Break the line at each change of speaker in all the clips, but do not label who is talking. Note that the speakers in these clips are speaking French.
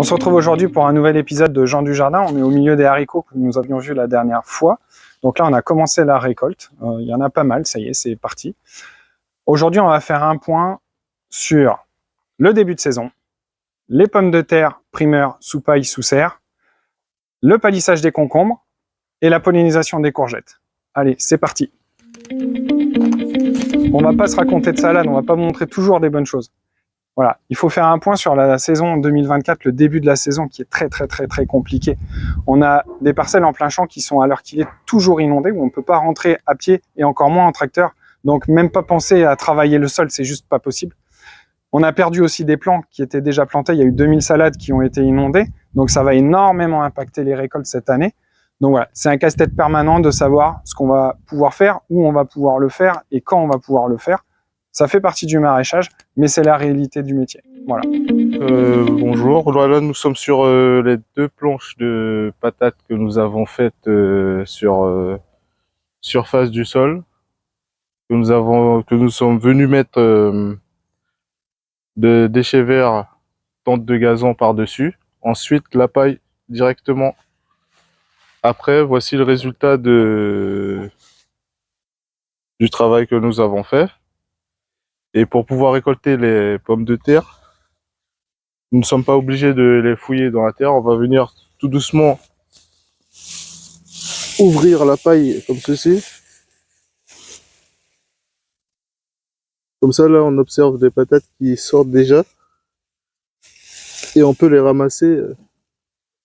On se retrouve aujourd'hui pour un nouvel épisode de Jean du Jardin. On est au milieu des haricots que nous avions vus la dernière fois. Donc là, on a commencé la récolte. Il y en a pas mal, ça y est, c'est parti. Aujourd'hui, on va faire un point sur le début de saison, les pommes de terre primeurs sous paille, sous serre, le palissage des concombres et la pollinisation des courgettes. Allez, c'est parti. On va pas se raconter de salade, on va pas vous montrer toujours des bonnes choses. Voilà, il faut faire un point sur la saison 2024, le début de la saison qui est très compliqué. On a des parcelles en plein champ qui sont à l'heure qu'il est toujours inondées, où on ne peut pas rentrer à pied et encore moins en tracteur. Donc même pas penser à travailler le sol, c'est juste pas possible. On a perdu aussi des plants qui étaient déjà plantés. Il y a eu 2000 salades qui ont été inondées. Donc ça va énormément impacter les récoltes cette année. Donc voilà, c'est un casse-tête permanent de savoir ce qu'on va pouvoir faire, où on va pouvoir le faire et quand on va pouvoir le faire. Ça fait partie du maraîchage, mais c'est la réalité du métier. Voilà.
Bonjour, là nous sommes sur les deux planches de patates que nous avons faites sur surface du sol, que nous sommes venus mettre de déchets verts, tente de gazon par-dessus. Ensuite la paille directement. Après, voici le résultat du travail que nous avons fait. Et pour pouvoir récolter les pommes de terre, nous ne sommes pas obligés de les fouiller dans la terre. On va venir tout doucement ouvrir la paille comme ceci. Comme ça, là, on observe des patates qui sortent déjà. Et on peut les ramasser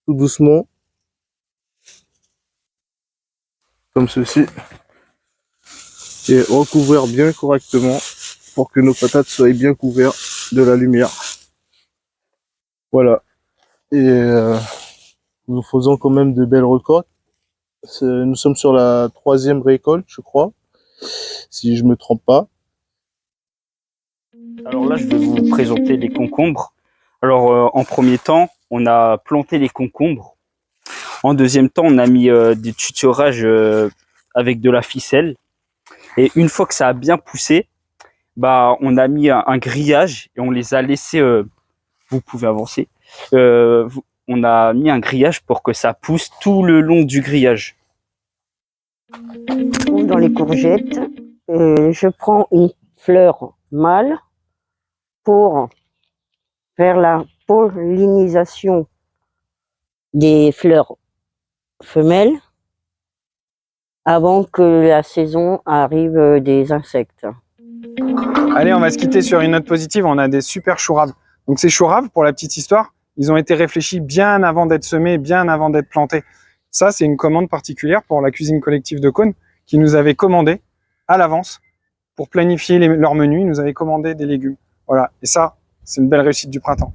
tout doucement. Comme ceci. Et recouvrir bien correctement pour que nos patates soient bien couvertes de la lumière. Voilà. Et nous faisons quand même de belles récoltes. Nous sommes sur la 3e récolte, je crois, si je me trompe pas.
Alors là, je vais vous présenter les concombres. Alors, en premier temps, on a planté les concombres. En deuxième temps, on a mis des tuturages avec de la ficelle. Et une fois que ça a bien poussé, on a mis un grillage et on les a laissés. Vous pouvez avancer. On a mis un grillage pour que ça pousse tout le long du grillage.
Dans les courgettes, je prends une fleur mâle pour faire la pollinisation des fleurs femelles avant que la saison arrive des insectes.
Allez, on va se quitter sur une note positive. On a des super choux raves. Donc ces choux raves, pour la petite histoire, ils ont été réfléchis bien avant d'être semés, bien avant d'être plantés. Ça, c'est une commande particulière pour la cuisine collective de Cône qui nous avait commandé à l'avance pour planifier leur menu. Ils nous avaient commandé des légumes. Voilà. Et ça, c'est une belle réussite du printemps.